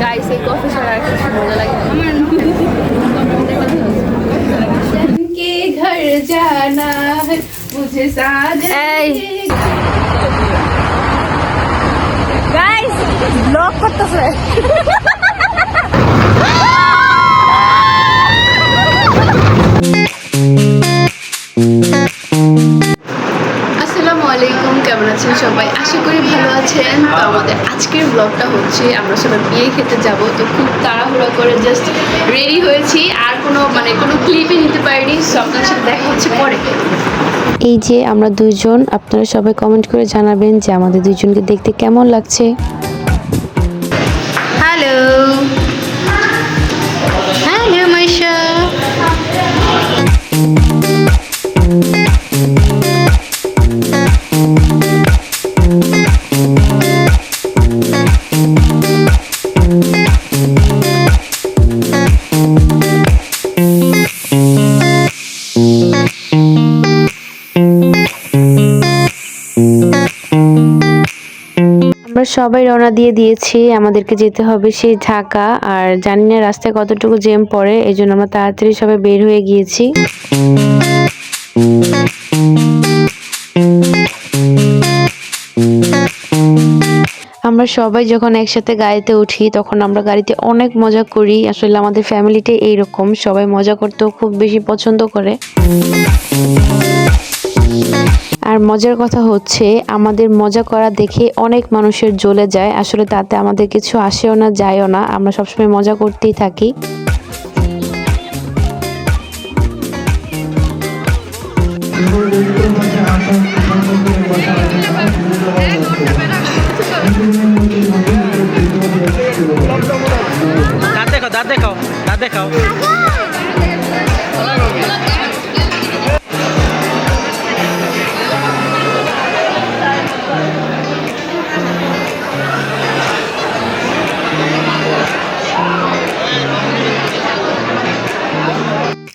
Guys এই coffee ছাড়া আর কিছু মজা লাগে না। के घर जाना है मुझे साजन के গাইস ব্লগ করতেছে। আসসালামু আলাইকুম, কেমন আছেন সবাই? আশা করি ভালো আছেন। তো আমাদের আজকের ব্লগটা হচ্ছে আমরা সবাই বিয়ে খেতে যাব। তো খুব তাড়াহুড়া করে জাস্ট রেডি হয়েছি, আর কোনো ক্লিপই নিতে পারিনি। সব আপনার সাথে দেখা হচ্ছে পরে। এই যে আমরা দুইজন, আপনারা সবাই কমেন্ট করে জানাবেন যে আমাদের দুইজনকে দেখতে কেমন লাগছে। Hello hello Maisha. আমরা সবাই রওনা দিয়ে দিয়েছি, আমাদেরকে যেতে হবে সেই ঢাকা। আর জানি না রাস্তায় কতটুকু জ্যাম পড়ে, এই জন্য আমরা তাড়াতাড়ি সবাই বের হয়ে গিয়েছি। আমরা সবাই যখন একসাথে গাড়িতে উঠি তখন আমরা গাড়িতে অনেক মজা করি। আসলে আমাদের ফ্যামিলিতে এইরকম, সবাই মজা করতেও খুব বেশি পছন্দ করে। আর মজার কথা হচ্ছে, আমাদের মজা করা দেখে অনেক মানুষের জ্বলে যায়। আসলে তাতে আমাদের কিছু আসেও না যায়ও না, আমরা সবসময় মজা করতেই থাকি। দাঁত দেখাও।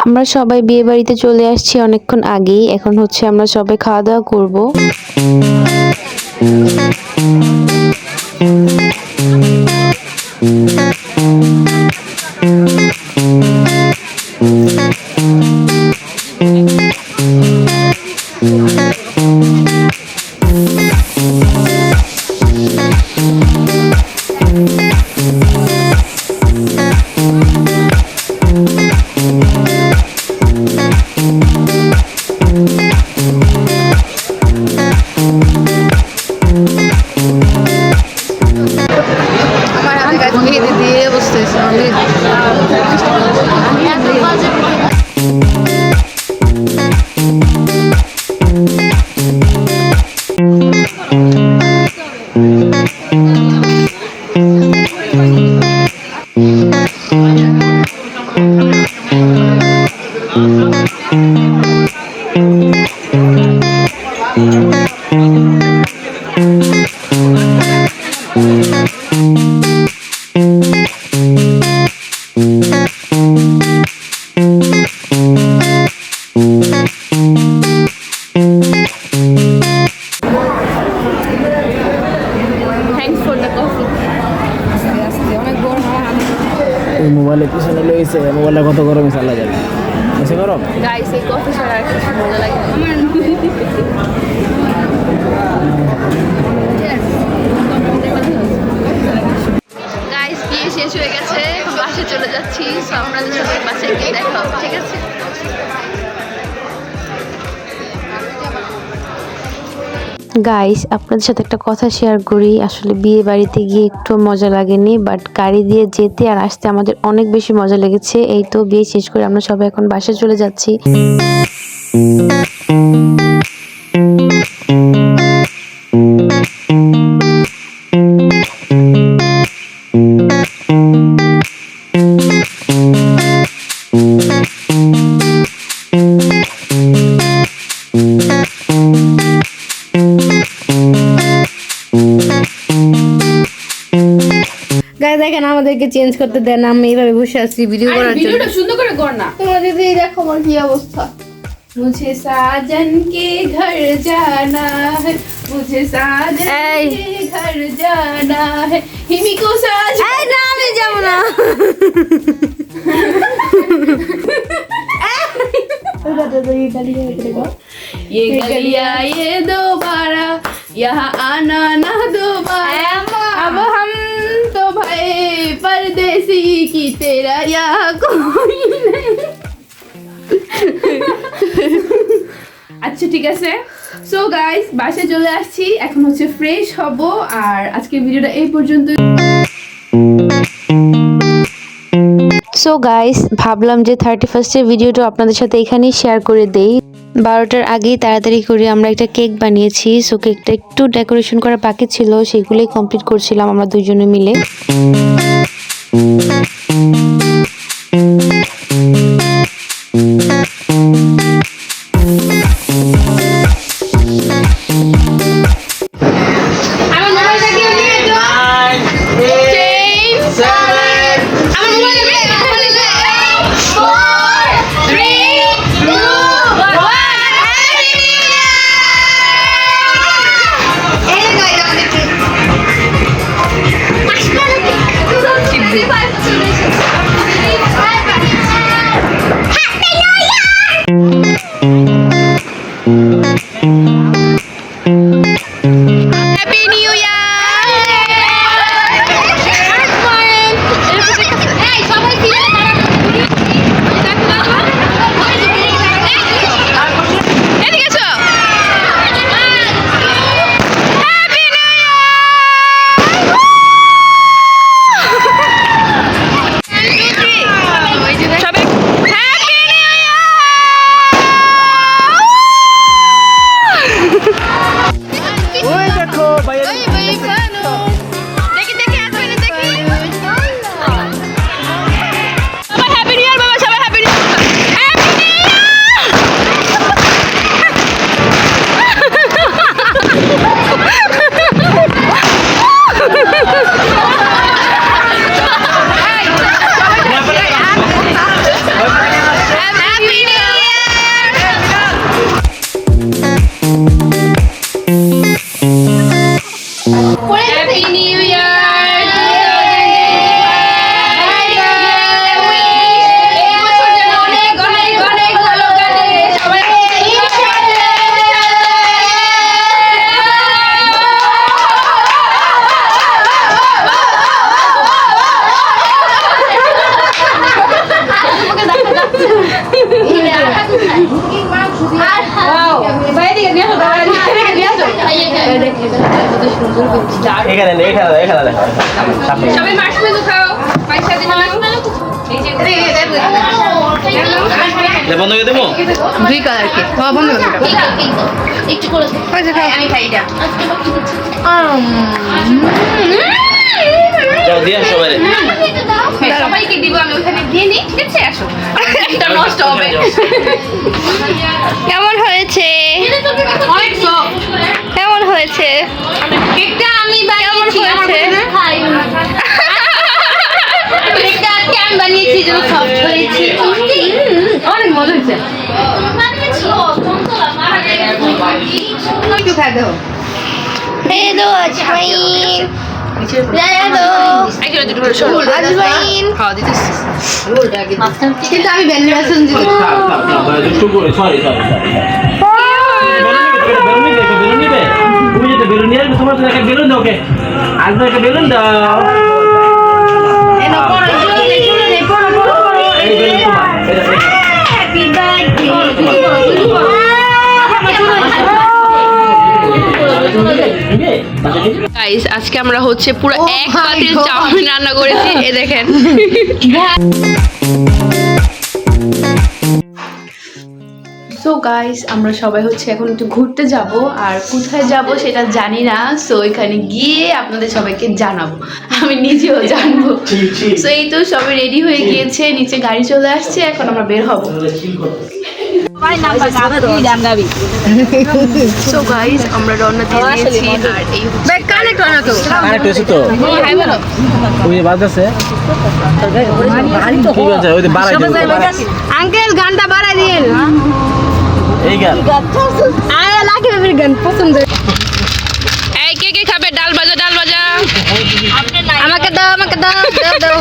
আমরা সবাই বিয়ে বাড়িতে চলে আসছি অনেকক্ষণ আগেই। এখন হচ্ছে আমরা সবাই খাওয়া দাওয়া করব। আমার হাতে কাজ দিয়ে বসতেছে আমি। মোবাইলে পিছনে লইছে, মোবাইলটা কত গরম চালা যাবে, বেশি গরম। গাইস এই কফি ছাড়া আর কিছু মজা লাগে না। গাইস বিয়ে শেষ হয়ে গেছে, এখন বাসায় চলে যাচ্ছি। সো আপনাদের সাথে বাসায় গিয়ে দেখা হবে, ঠিক আছে? গাইস, আপনাদের সাথে একটা কথা শেয়ার করি। আসলে বিয়ে বাড়িতে গিয়ে একটু মজা লাগেনি, বাট গাড়ি দিয়ে যেতে আর আসতে আমাদের অনেক বেশি মজা লেগেছে। এই তো বিয়ে শেষ করে আমরা সবাই এখন বাসায় চলে যাচ্ছি। গাইস দেখেন, আমাদেরকে চেঞ্জ করতে দেন, আমি এইভাবে বসে আছি ভিডিও করার জন্য। ভিডিওটা সুন্দর করে কর না। তোমরা যদি দেখো আমার কি অবস্থা। मुझे साजन के घर जाना है मुझे साजन এই। के घर जाना है हिमी को साज এই না আমি যাব না ये गलियां ये दोबारा यहाँ आना ना दोबारा अब हम तो भाई परदेसी की तेरा यहाँ कोई नहीं আচ্ছা ঠিক আছে সো গাইস বাসায় চলে আসছি এখন হচ্ছে ফ্রেশ হব আর আজকের ভিডিওটা এই পর্যন্ত সো গাইস ভাবলাম যে 31st ভিডিওটা আপনাদের সাথে এখানেই শেয়ার করে দেই 12টার আগেই তাড়াতাড়ি করে আমরা একটা কেক বানিয়েছি সো কেকটা একটু ডেকোরেশন করা বাকি ছিল সেগুলোই কমপ্লিট করছিলাম আমরা দুইজনে মিলে সবাই মার্শমেলো খাও পয়সা দিন বন্ধ করে দেবো দুই কালার কি খাওয়া বন্ধ করে একটু করে পয়সা খাও আমি খাই এটা যাও দিয়ে আসো বাইরে সবাইকে দিব আমি ওখানে দিয়ে নিই ঠিক আছে আসো এটা নষ্ট হবে কেমন হয়েছে অনেক সফট কেমন হয়েছে কেকটা আমি বানিয়েছি খাই এটা কেমন বানিয়েছি যেন সফট হয়েছে অনেক মজা হয়েছে একটু খাই দাও হ্যালো আজমাইন কিন্তু আমি ভ্যানিলা এসেন্স দিই বেলুন দাও ওকে আজ একটা বেলুন দাও এই বেলুন তোমার হ্যাপি বার্থডে গাইস আজকে আমরা হচ্ছে পুরো এক পাতিল চাউমিন রান্না করেছি এ দেখেন সো গাইস আমরা সবাই হচ্ছে এখন একটু ঘুরতে যাব আর কোথায় যাব সেটা জানি না সো এখানে গিয়ে আপনাদের সবাইকে জানাবো আমি নিজেও জানবো সো এই তো সবাই রেডি হয়ে গিয়েছে নিচে গাড়ি চলে আসছে এখন আমরা বের হব সো গাইস আমরা রওনা দিয়ে দিয়েছি আর এই কানেক্ট হয় না তো কানেক্ট হয়েছে তো ওই বাদ আছে ঠিক আছে ওই বাড়াই দিন আঙ্কেল গানটা বাড়াই দিন এই গান আয় লাগে গান পছন্দ দাও আমাকে দাও দাও দাও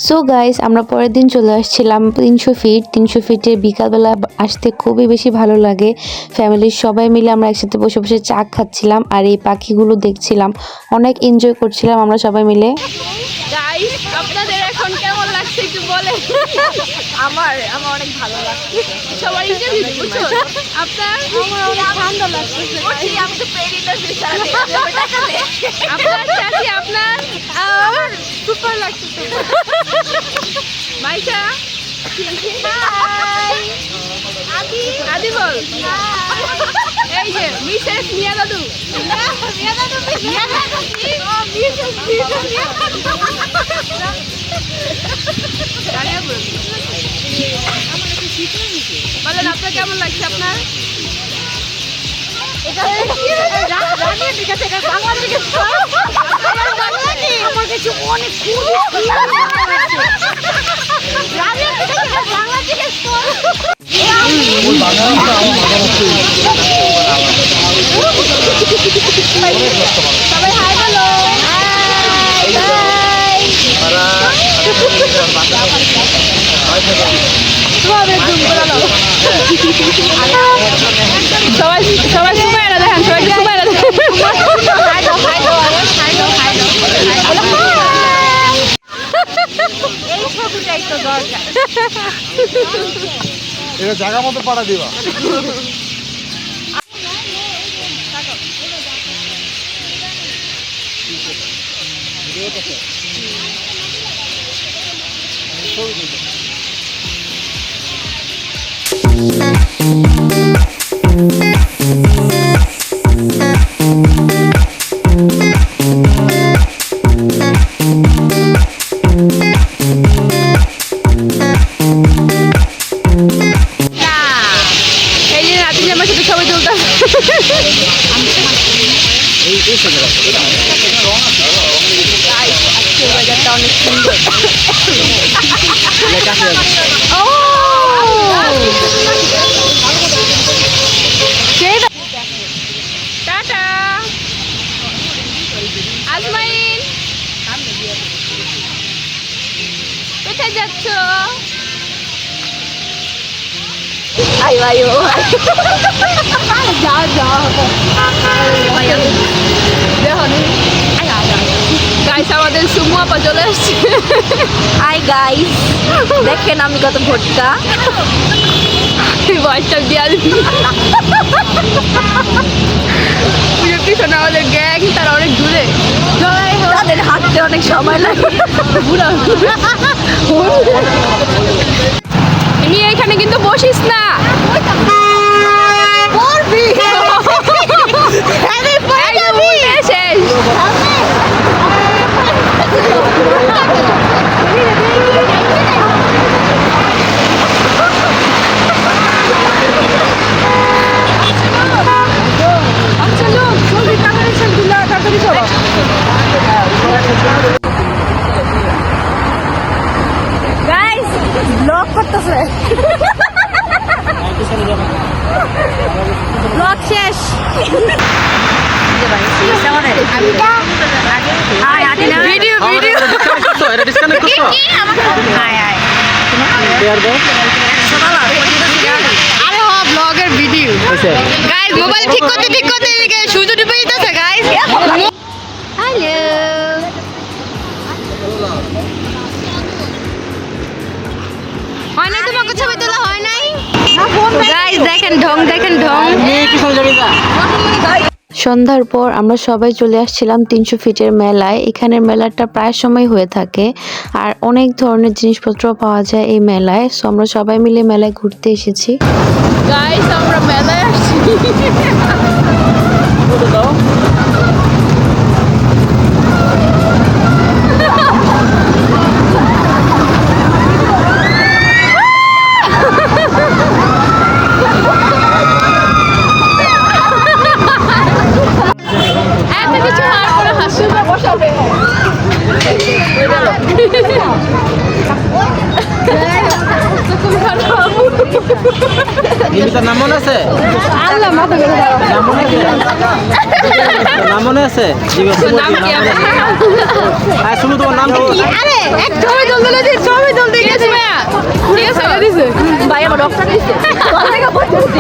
সো গাইস আমরা পরের দিন চলে আসছিলাম 300 ফিটে বিকালবেলা আসতে খুবই বেশি ভালো লাগে। ফ্যামিলির সবাই মিলে আমরা একসাথে বসে বসে চা খাচ্ছিলাম আর এই পাখিগুলো দেখছিলাম, অনেক এনজয় করছিলাম আমরা সবাই মিলে। গাইস আপনাদের এখন কেমন লাগছে একটু বলেন। আমার অনেক ভালো লাগছে। সবাই ইন্টারভিউ বুঝছো? আপনার আমার অনেক ঠান্ডা লাগছে। ওঠি আমি তো পেরিটা বিছানা দিয়ে আপনার চাচি আপনার আমার সুপার লাগছে। মাইশা হাই আদি বল এই যে মিসেস মিয়া দাদু বলেন আপনার কেমন লাগছে আপনার? সবাই সবাই সুমাইরা দেখেন, সবাই সুমাইরা দেখেন। এই ছবিটাই তো দরকার। এটা জায়গা মতো পাড়া দিবা। এই যে রাতে আমার সাথে ছবি তুলতে ওয়েদারটা অনেক সুন্দর। টাটা আজমাইন, কোথায় যাচ্ছ? যাও যাও গাইস আমাদের সুমু আপা চলে আসছে। হাই গাইস দেখেন আমি কত ভোটকা বয়সটা দিয়া পিছনে আমাদের গ্যাং, তারা অনেক দূরে, তাদের হাঁটতে অনেক সময় লাগে। তুমি এখানে কিন্তু বসিস না। একদম উল্টে শেষ। গাইস ব্লগ করতেছে, ব্লগ শেষ। ভিডিও ভিডিও আরে হ ব্লগের ভিডিও। গাইস মোবাইল ঠিক করতে এদিকে সূর্য ডুবে যেতেছে গাইস। হ্যালো হয় নাই তোমাকে ছবি তোলা হয় নাই গাইস, দেখেন ঢং দেখেন ঢং। সন্ধ্যার পর আমরা সবাই চলে আসছিলাম 300 ফিটের মেলায়। এখানের মেলাটা প্রায় সময় হয়ে থাকে আর অনেক ধরনের জিনিসপত্র পাওয়া যায় এই মেলায়। সো আমরা সবাই মিলে মেলায় ঘুরতে এসেছি। গাইস আমরা মেলায় আসছি। এত কিছু আর করে হাসি বসাবে। নিমিতার নাম মনে আছে? আল্লাহ মাথা করে দাও। নাম মনে আছে? নাম মনে আছে? নাম কি আপনার? হ্যাঁ, শুনো তোমার নাম কি? আরে এক ছবি তুলতে লাগছে, ছবি তুলতে গেছে ভাইয়া। ঠিক আছে দিছে। ভাই আমার রক্ত দিচ্ছে তোর থেকে বলতেছি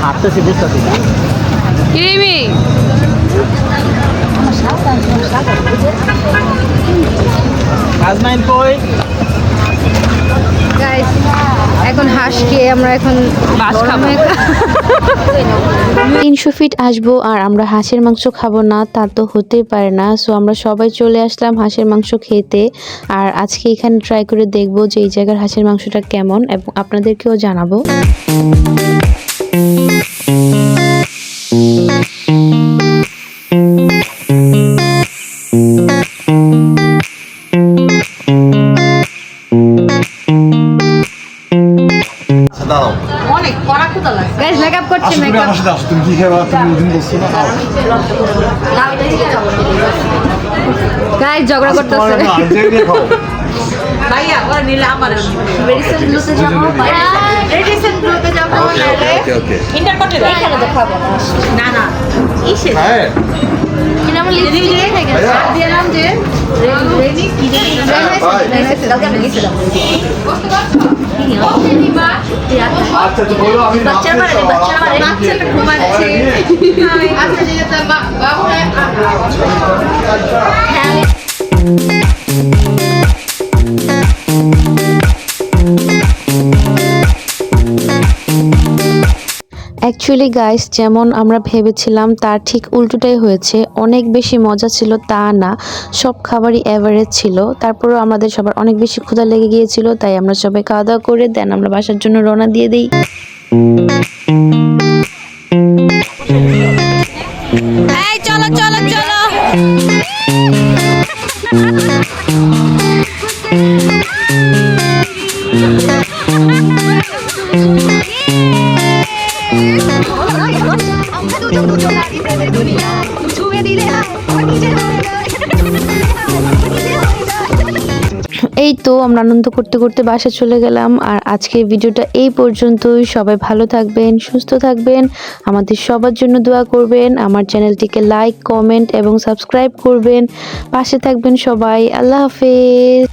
হাঁটতেছি বুঝতেছি না। কিরিমি আজমাইন কই? গাইস এখন হাঁস খেয়ে আমরা এখন বাস খাবো। 300 ফিট আসবো আর আমরা হাঁসের মাংস খাবো না, তা তো হতেই পারে না। সো আমরা সবাই চলে আসলাম হাঁসের মাংস খেতে। আর আজকে এখানে ট্রাই করে দেখবো যে এই জায়গার হাঁসের মাংসটা কেমন, এবং আপনাদেরকেও জানাবো। দাঁড়াও অনেক কড়া ক্ষুধা লাগছে গাইস মেকআপ করছি আসো তুমি মেকআপ। আমার সাথে আসো তুমি কি খাবা তুমি ওদিন বলছো না আও না আমি দেখি খাবো গাইস ঝগড়া করতেছে। তোমার না আনজে দিয়ে খাও ভাইয়া ওরা নিলে আমার মেডিসিন ব্লুতে যাবো মেডিসিন ব্লুতে যাবো ওকে ওকে ইন্টারকন্টে এখানে দেখাবো না না ইসে হ্যাঁ কি নাম লিখি ভাইয়া দিয়ে নাম যে রেনি কি রেনি ভাই কালকে আমি গেছিলাম আচ্ছা তো বলো আমি বাচ্চার বাড়ি বাচ্চাটা ঘুমাচ্ছে। আচ্ছা ঠিক আছে বাবু অ্যাকচুয়ালি গাইস, যেমন আমরা ভেবেছিলাম তার ঠিক উল্টোটাই হয়েছে। অনেক বেশি মজা ছিল তা না, সব খাবারই এভারেজ ছিল। তারপরেও আমাদের সবার অনেক বেশি ক্ষুধা লেগে গিয়েছিল, তাই আমরা সবাই খাওয়া দাওয়া করে দেন আমরা বাসার জন্য রওনা দিয়ে দিই। এই চলো চলো চলো এই তো আমরা আনন্দ করতে করতে বাসা চলে গেলাম। আর আজকের ভিডিওটা এই পর্যন্তই। সবাই ভালো থাকবেন, সুস্থ থাকবেন, আমাদের সবার জন্য দোয়া করবেন, আমার চ্যানেলটিকে লাইক, কমেন্ট এবং সাবস্ক্রাইব করবেন। পাশে থাকবেন সবাই। আল্লাহ হাফেজ।